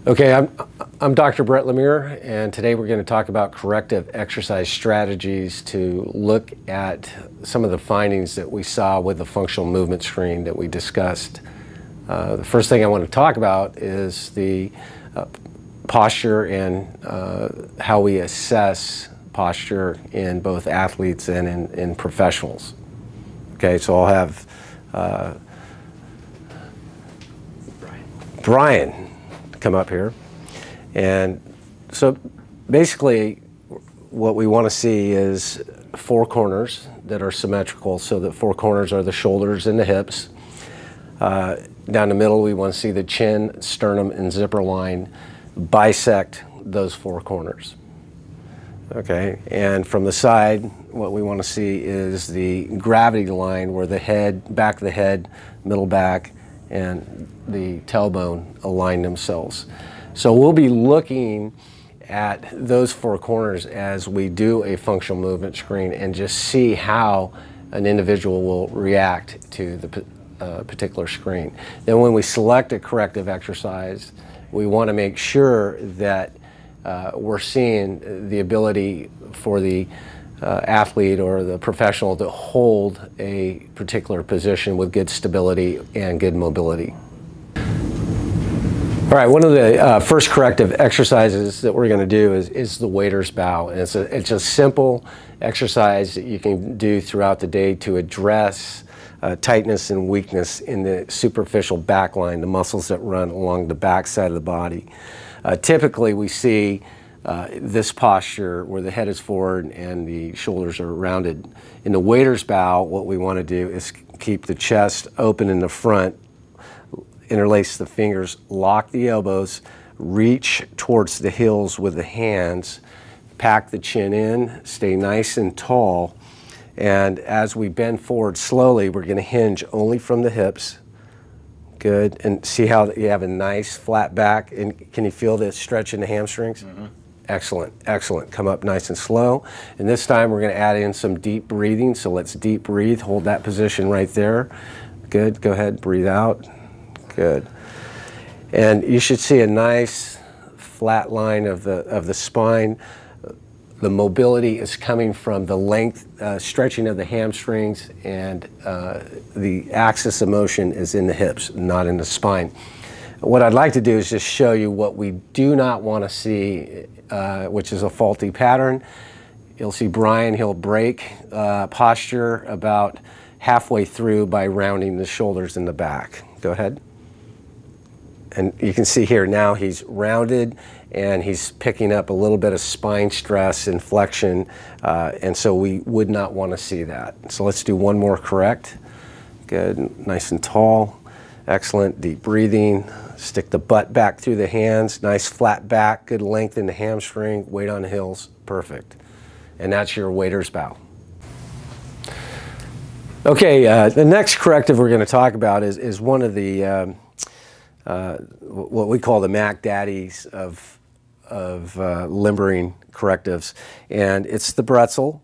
Okay, I'm Dr. Brett Lemire, and today we're going to talk about corrective exercise strategies to look at some of the findings that we saw with the functional movement screen that we discussed. The first thing I want to talk about is the posture and how we assess posture in both athletes and in professionals. Okay, so I'll have Brian come up here. And so basically what we want to see is four corners that are symmetrical, so that four corners are the shoulders and the hips. Down the middle we want to see the chin, sternum, and zipper line bisect those four corners. Okay, and from the side what we want to see is the gravity line where the head, back of the head, middle back, and the tailbone align themselves. So we'll be looking at those four corners as we do a functional movement screen and just see how an individual will react to the particular screen. Then when we select a corrective exercise, we want to make sure that we're seeing the ability for the athlete or the professional to hold a particular position with good stability and good mobility. All right, one of the first corrective exercises that we're going to do is the waiter's bow. And it's a simple exercise that you can do throughout the day to address tightness and weakness in the superficial back line, the muscles that run along the back side of the body. Typically we see this posture where the head is forward and the shoulders are rounded. In the waiter's bow, what we want to do is keep the chest open in the front, interlace the fingers, lock the elbows, reach towards the heels with the hands, pack the chin in, stay nice and tall, and as we bend forward slowly, we're going to hinge only from the hips. Good, and see how you have a nice flat back, and can you feel the stretch in the hamstrings? Mm-hmm. Excellent, excellent. Come up nice and slow. And this time we're going to add in some deep breathing, so let's deep breathe. Hold that position right there. Good, go ahead, breathe out. Good. And you should see a nice flat line of the spine. The mobility is coming from the length, stretching of the hamstrings, and the axis of motion is in the hips, not in the spine. What I'd like to do is just show you what we do not want to see, which is a faulty pattern. You'll see Brian, he'll break posture about halfway through by rounding the shoulders in the back. Go ahead. And you can see here now he's rounded and he's picking up a little bit of spine stress and flexion, and so we would not want to see that. So let's do one more correct. Good, nice and tall. Excellent, deep breathing. Stick the butt back through the hands, nice flat back, good length in the hamstring, weight on the heels, perfect. And that's your waiter's bow. Okay, the next corrective we're going to talk about is one of the what we call the Mac Daddies of limbering correctives, and it's the bretzel.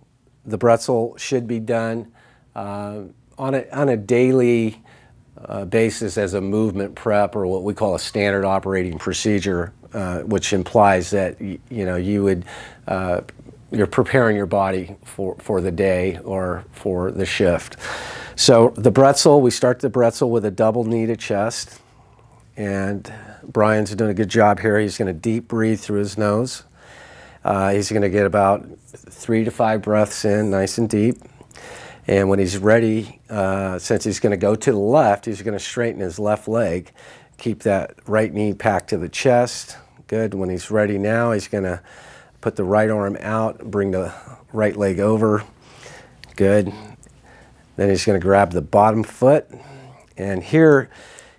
The bretzel should be done on a daily basis as a movement prep, or what we call a standard operating procedure, which implies that you're preparing your body for the day or for the shift. So the bretzel, we start the bretzel with a double knee to chest. And Brian's doing a good job here. He's going to deep breathe through his nose. He's going to get about 3 to 5 breaths in, nice and deep. And when he's ready, since he's going to go to the left, he's going to straighten his left leg. Keep that right knee packed to the chest. Good. When he's ready now, he's going to put the right arm out, bring the right leg over. Good. Then he's going to grab the bottom foot. And here,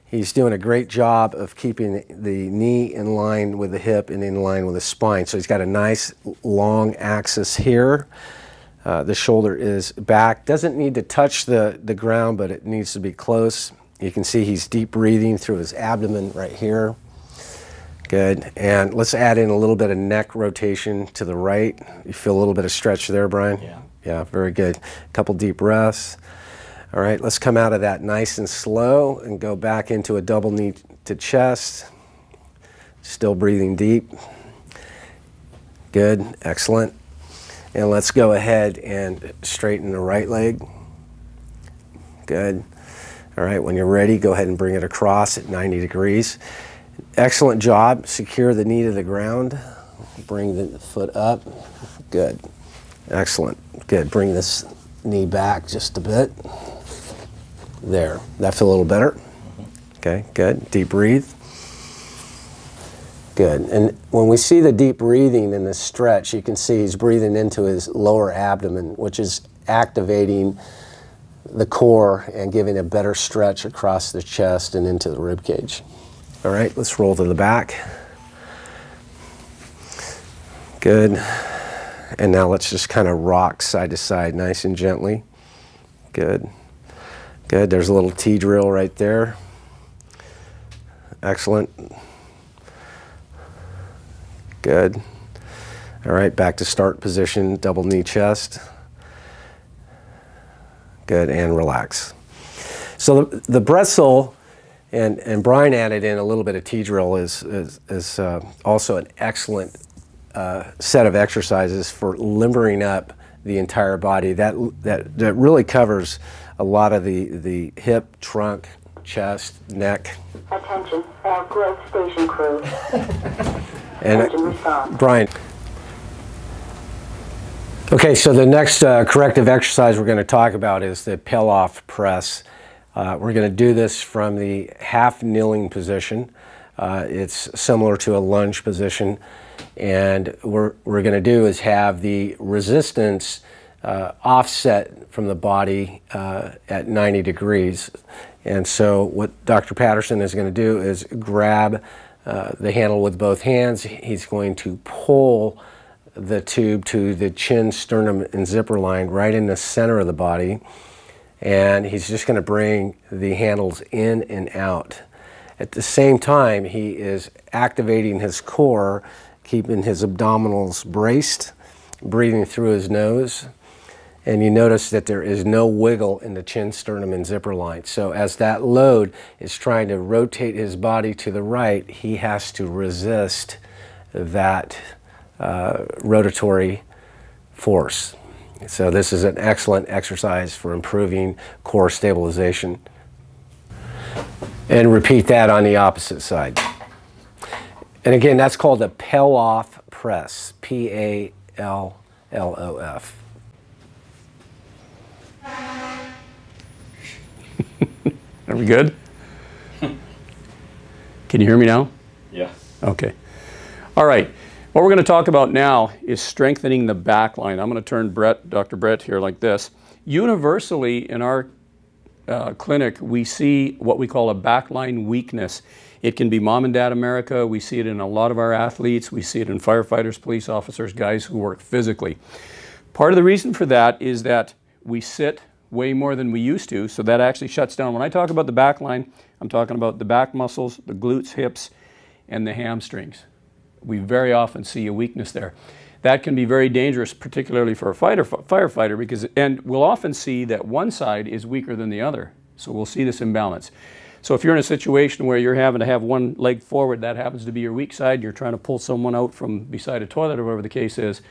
he's doing a great job of keeping the knee in line with the hip and in line with the spine. So he's got a nice long axis here. The shoulder is back. Doesn't need to touch the ground, but it needs to be close. You can see he's deep breathing through his abdomen right here. Good. And let's add in a little bit of neck rotation to the right. You feel a little bit of stretch there, Brian? Yeah. Yeah, very good. A couple deep breaths. All right, let's come out of that nice and slow and go back into a double knee to chest. Still breathing deep. Good, excellent. And let's go ahead and straighten the right leg. Good. All right, when you're ready, go ahead and bring it across at 90 degrees. Excellent job. Secure the knee to the ground. Bring the foot up. Good. Excellent. Good. Bring this knee back just a bit. There. That feel a little better? Okay, good. Deep breathe. Good. And when we see the deep breathing in this stretch, you can see he's breathing into his lower abdomen, which is activating the core and giving a better stretch across the chest and into the rib cage. All right, let's roll to the back. Good. And now let's just kind of rock side to side nice and gently. Good. Good. There's a little T drill right there. Excellent. Good. All right, back to start position, double knee chest. Good, and relax. So the Bretzel, and Brian added in a little bit of T-drill, is also an excellent set of exercises for limbering up the entire body. That really covers a lot of the hip, trunk, chest, neck. Attention, our growth station crew. And Brian. Okay, so the next corrective exercise we're going to talk about is the peel-off press. We're going to do this from the half kneeling position. It's similar to a lunge position, and what we're going to do is have the resistance offset from the body at 90 degrees. And so what Dr. Patterson is going to do is grab the handle with both hands. He's going to pull the tube to the chin, sternum, and zipper line right in the center of the body. And he's just going to bring the handles in and out. At the same time, he is activating his core, keeping his abdominals braced, breathing through his nose. And you notice that there is no wiggle in the chin, sternum, and zipper line. So as that load is trying to rotate his body to the right, he has to resist that rotatory force. So this is an excellent exercise for improving core stabilization. And repeat that on the opposite side. And again, that's called a peel-off press, P-A-L-L-O-F. Are we good? Can you hear me now? Yeah. Okay. All right. What we're going to talk about now is strengthening the back line. I'm going to turn Dr. Brett here like this. Universally in our clinic, we see what we call a backline weakness. It can be mom and dad America. We see it in a lot of our athletes. We see it in firefighters, police officers, guys who work physically. Part of the reason for that is that we sit way more than we used to, so that actually shuts down. When I talk about the back line, I'm talking about the back muscles, the glutes, hips, and the hamstrings. We very often see a weakness there. That can be very dangerous, particularly for a firefighter, because, and we'll often see that one side is weaker than the other. So we'll see this imbalance. So if you're in a situation where you're having to have one leg forward, that happens to be your weak side, you're trying to pull someone out from beside a toilet or whatever the case is,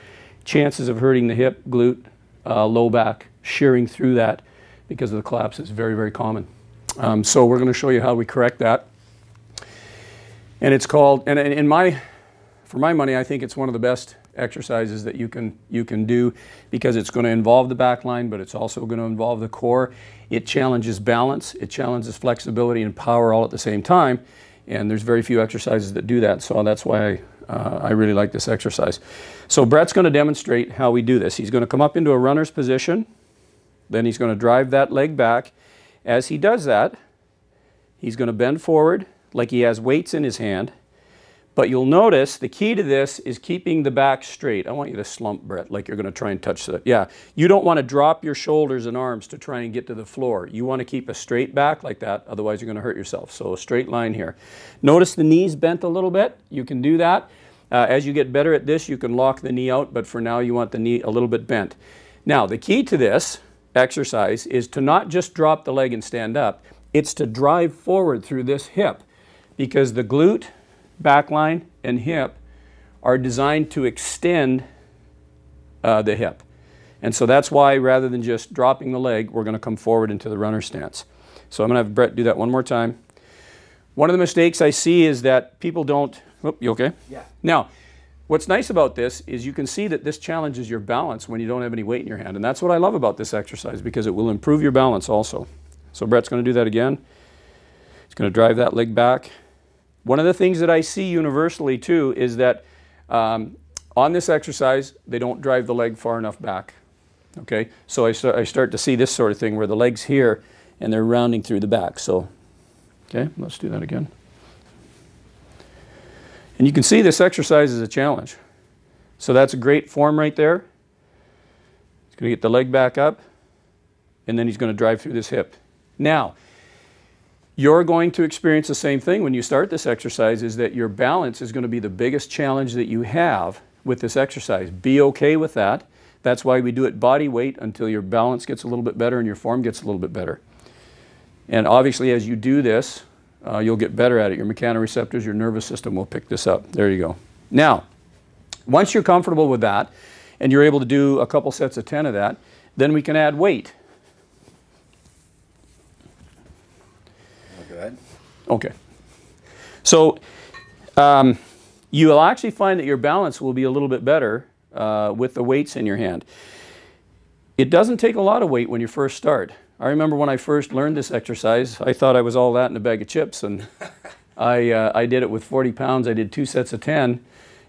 chances of hurting the hip, glute, low back, shearing through that because of the collapse is very, very common. So we're going to show you how we correct that. And it's called, and for my money, I think it's one of the best exercises that you can do because it's going to involve the back line, but it's also going to involve the core. It challenges balance, it challenges flexibility and power all at the same time, and there's very few exercises that do that, so that's why I really like this exercise. So Brett's going to demonstrate how we do this. He's going to come up into a runner's position, then he's going to drive that leg back. As he does that, he's going to bend forward like he has weights in his hand. But you'll notice the key to this is keeping the back straight. I want you to slump, Brett, like you're going to try and touch that. Yeah, you don't want to drop your shoulders and arms to try and get to the floor. You want to keep a straight back like that, otherwise you're going to hurt yourself. So a straight line here. Notice the knees bent a little bit. You can do that. As you get better at this, you can lock the knee out, but for now you want the knee a little bit bent. Now, the key to this exercise is to not just drop the leg and stand up. It's to drive forward through this hip because the glute, back line, and hip are designed to extend the hip. And so that's why, rather than just dropping the leg, we're going to come forward into the runner stance. So I'm going to have Brett do that one more time. One of the mistakes I see is that people don't... Oh, you okay? Yeah. Now, what's nice about this is you can see that this challenges your balance when you don't have any weight in your hand. And that's what I love about this exercise, because it will improve your balance also. So Brett's going to do that again. He's going to drive that leg back. One of the things that I see universally too is that on this exercise, they don't drive the leg far enough back. Okay, so I start to see this sort of thing where the leg's here and they're rounding through the back. So, okay, let's do that again. And you can see this exercise is a challenge. So that's a great form right there. He's going to get the leg back up, and then he's going to drive through this hip. Now, you're going to experience the same thing when you start this exercise, is that your balance is going to be the biggest challenge that you have with this exercise. Be okay with that. That's why we do it body weight until your balance gets a little bit better and your form gets a little bit better. And obviously, as you do this, you'll get better at it. Your mechanoreceptors, your nervous system will pick this up. There you go. Now, once you're comfortable with that and you're able to do a couple sets of 10 of that, then we can add weight. Go ahead. Okay. So you'll actually find that your balance will be a little bit better with the weights in your hand. It doesn't take a lot of weight when you first start. I remember when I first learned this exercise, I thought I was all that in a bag of chips, and I did it with 40 pounds. I did 2 sets of 10,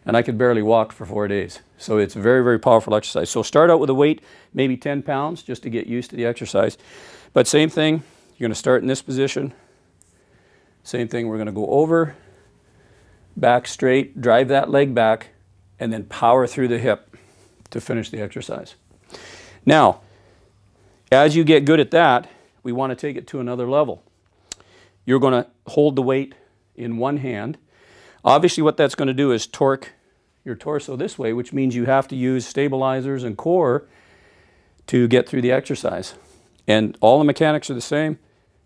and I could barely walk for 4 days. So it's a very, very powerful exercise. So start out with a weight, maybe 10 pounds, just to get used to the exercise. But same thing, you're going to start in this position. Same thing, we're going to go over, back straight, drive that leg back, and then power through the hip to finish the exercise. Now, as you get good at that, we want to take it to another level. You're going to hold the weight in one hand. Obviously, what that's going to do is torque your torso this way, which means you have to use stabilizers and core to get through the exercise. And all the mechanics are the same.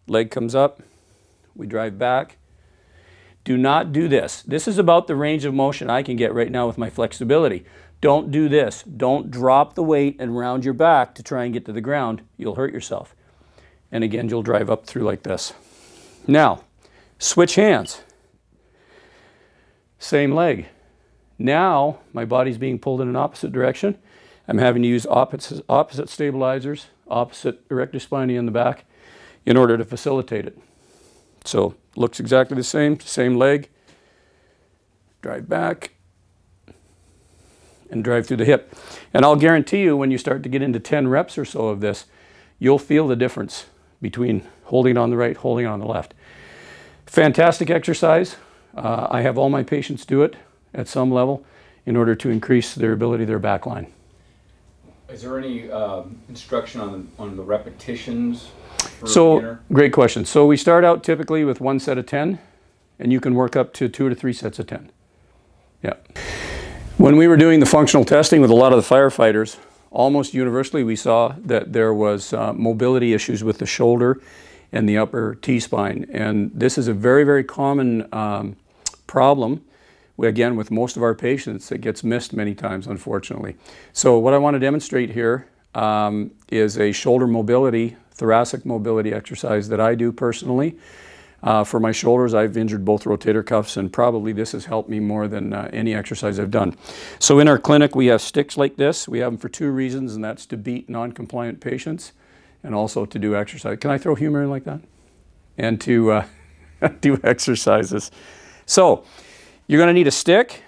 Leg comes up, we drive back. Do not do this. This is about the range of motion I can get right now with my flexibility. Don't do this. Don't drop the weight and round your back to try and get to the ground. You'll hurt yourself. And again, you'll drive up through like this. Now, switch hands. Same leg. Now, my body's being pulled in an opposite direction. I'm having to use opposite stabilizers, opposite erector spinae in the back in order to facilitate it. So, looks exactly the same leg. Drive back and drive through the hip. And I'll guarantee you, when you start to get into 10 reps or so of this, you'll feel the difference between holding on the right, holding on the left. Fantastic exercise. I have all my patients do it at some level in order to increase their ability, their back line. Is there any instruction on the repetitions for So, beginner? great question. So we start out typically with 1 set of 10, and you can work up to 2 to 3 sets of 10. Yeah. When we were doing the functional testing with a lot of the firefighters, almost universally we saw that there was mobility issues with the shoulder and the upper T-spine. And this is a very, very common problem, again, with most of our patients. It gets missed many times, unfortunately. So what I want to demonstrate here is a shoulder mobility, thoracic mobility exercise that I do personally. For my shoulders, I've injured both rotator cuffs, and probably this has helped me more than any exercise I've done. So in our clinic, we have sticks like this. We have them for 2 reasons, and that's to beat non-compliant patients and also to do exercise. Can I throw humor in like that? And to do exercises. So you're going to need a stick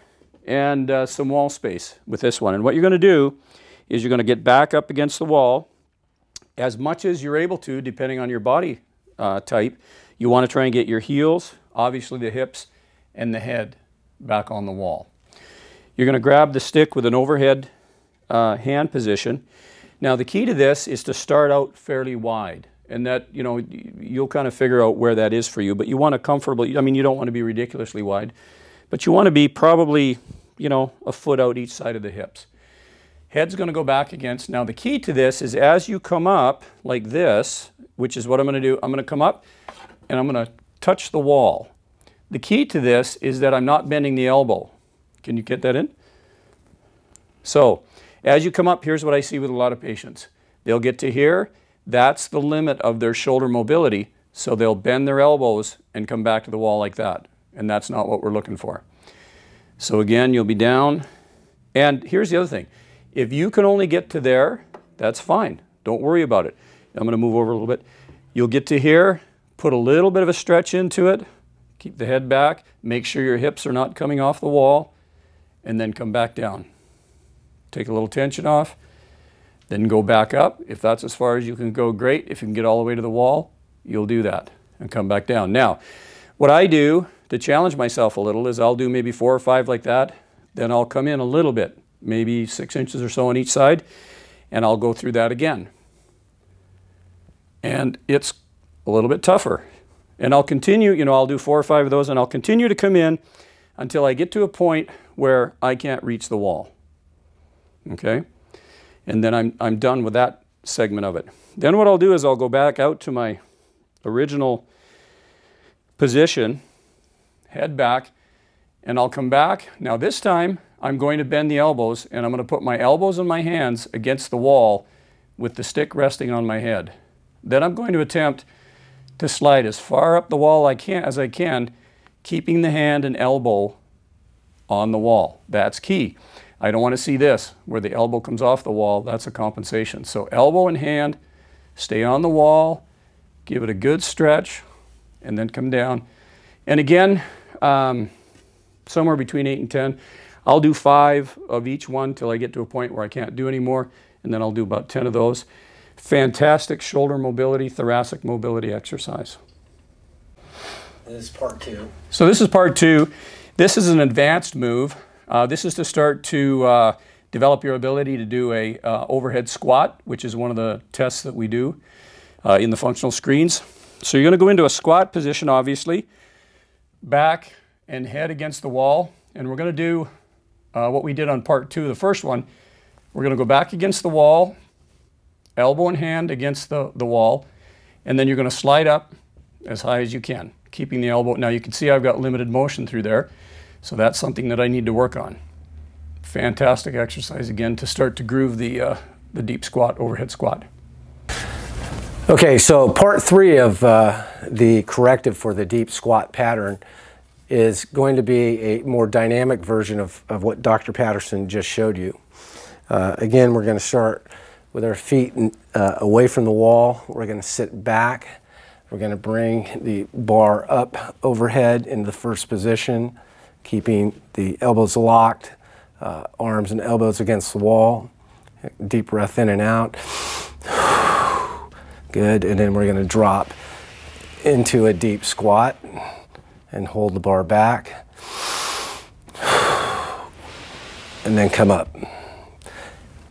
and some wall space with this one. And what you're going to do is you're going to get back up against the wall as much as you're able to, depending on your body type. You want to try and get your heels, obviously the hips, and the head back on the wall. You're going to grab the stick with an overhead hand position. Now the key to this is to start out fairly wide, and that, you know, you'll kind of figure out where that is for you, but you want to comfortably, I mean, you don't want to be ridiculously wide, but you want to be probably, you know, a foot out each side of the hips. Head's going to go back against. Now the key to this is as you come up like this, which is what I'm going to do, I'm going to come up and I'm going to touch the wall. the key to this is that I'm not bending the elbow. Can you get that in? So, as you come up, here's what I see with a lot of patients. They'll get to here, that's the limit of their shoulder mobility, so they'll bend their elbows and come back to the wall like that. And that's not what we're looking for. So again, you'll be down. And here's the other thing. If you can only get to there, that's fine. Don't worry about it. I'm going to move over a little bit. You'll get to here, put a little bit of a stretch into it, keep the head back, make sure your hips are not coming off the wall, and then come back down. Take a little tension off, then go back up. If that's as far as you can go, great. If you can get all the way to the wall, you'll do that and come back down. Now, what I do to challenge myself a little is I'll do maybe 4 or 5 like that, then I'll come in a little bit, maybe 6 inches or so on each side, and I'll go through that again. And it's a little bit tougher. And I'll continue, you know, I'll do 4 or 5 of those, and I'll continue to come in until I get to a point where I can't reach the wall. Okay? And then I'm done with that segment of it. Then what I'll do is I'll go back out to my original position, head back, and I'll come back. Now this time I'm going to bend the elbows, and I'm going to put my elbows and my hands against the wall with the stick resting on my head. Then I'm going to attempt to slide as far up the wall as I can, keeping the hand and elbow on the wall. That's key. I don't want to see this, where the elbow comes off the wall. That's a compensation. So elbow and hand, stay on the wall, give it a good stretch, and then come down. And again, somewhere between 8 and 10. I'll do 5 of each one till I get to a point where I can't do any more, and then I'll do about 10 of those. Fantastic shoulder mobility, thoracic mobility exercise. This is part 2. So this is part 2. This is an advanced move. This is to start to develop your ability to do a overhead squat, which is one of the tests that we do in the functional screens. So you're going to go into a squat position, obviously, back and head against the wall. And we're going to do what we did on part 2, the first one. We're going to go back against the wall, elbow and hand against the wall, and then you're going to slide up as high as you can, keeping the elbow. Now you can see I've got limited motion through there, so that's something that I need to work on. Fantastic exercise again to start to groove the deep squat, overhead squat. Okay, so part 3 of the corrective for the deep squat pattern is going to be a more dynamic version of what Dr. Patterson just showed you. Again, we're going to start with our feet away from the wall. We're going to sit back. We're going to bring the bar up overhead into the first position, keeping the elbows locked, arms and elbows against the wall. Deep breath in and out. Good, and then we're going to drop into a deep squat and hold the bar back. And then come up.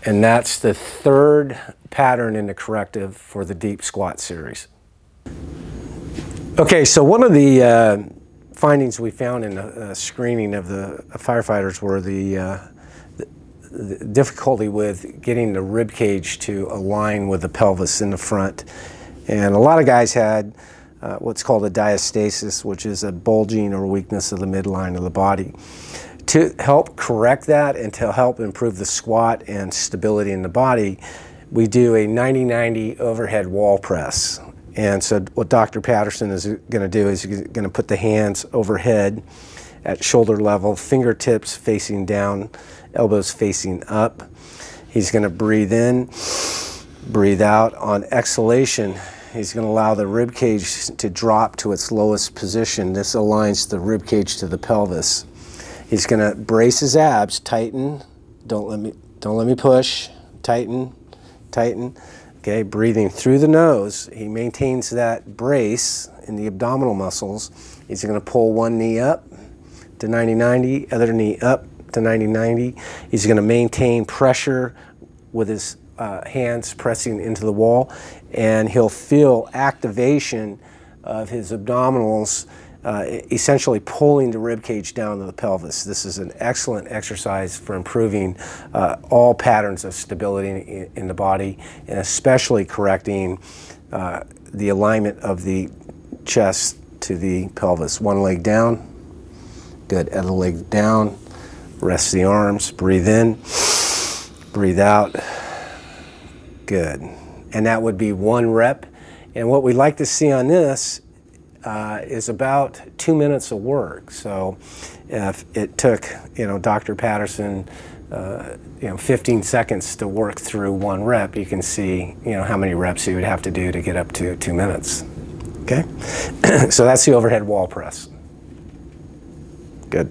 And that's the 3rd pattern in the corrective for the deep squat series. Okay, so one of the findings we found in the screening of the firefighters were the difficulty with getting the rib cage to align with the pelvis in the front. And a lot of guys had what's called a diastasis, which is a bulging or weakness of the midline of the body. To help correct that and to help improve the squat and stability in the body, we do a 90-90 overhead wall press. And so what Dr. Patterson is going to do is he's going to put the hands overhead at shoulder level, fingertips facing down, elbows facing up. He's going to breathe in, breathe out. On exhalation, he's going to allow the rib cage to drop to its lowest position. This aligns the rib cage to the pelvis. He's going to brace his abs, tighten, don't let me push, tighten, tighten. Okay, breathing through the nose. He maintains that brace in the abdominal muscles. He's going to pull one knee up to 90-90, other knee up to 90-90. He's going to maintain pressure with his hands pressing into the wall, and he'll feel activation of his abdominals, essentially pulling the rib cage down to the pelvis. This is an excellent exercise for improving all patterns of stability in the body, and especially correcting the alignment of the chest to the pelvis. One leg down, Good. Other leg down. Rest the arms. Breathe in. Breathe out. Good. And that would be 1 rep. And what we'd like to see on this is about 2 minutes of work. So if it took, Dr. Patterson, 15 seconds to work through 1 rep, you can see, how many reps you would have to do to get up to 2 minutes. Okay? So that's the overhead wall press. Good.